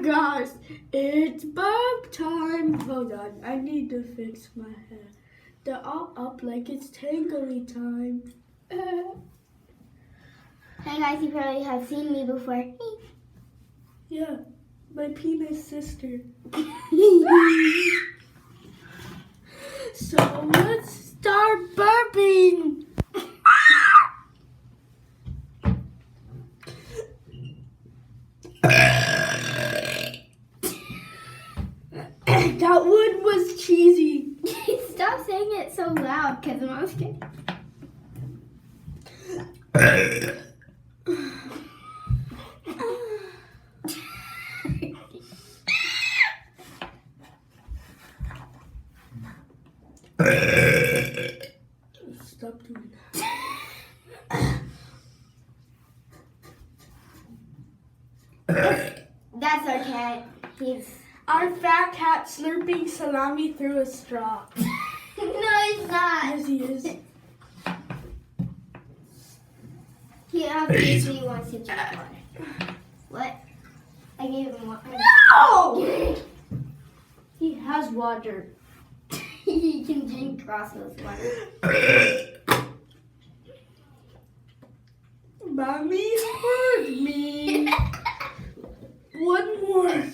Guys, it's burp time. Hold on, I need to fix my hair. They're all up like it's tangly time. Hey guys, you probably have seen me before. Yeah, my penis sister. So let's start burping. That one was cheesy. Stop saying it so loud, because I'm scared. Stop doing that. That's our cat. He's our fat cat slurping salami through a straw. no, he's not. Yes, he is. He obviously wants to drink water. What? I gave him water. No! He has water. He can drink Ross's water. Mommy heard me. One more.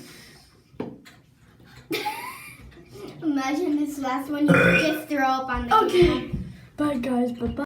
Imagine this last one, you just throw up on the Okay. ground. Bye, guys. Bye-bye.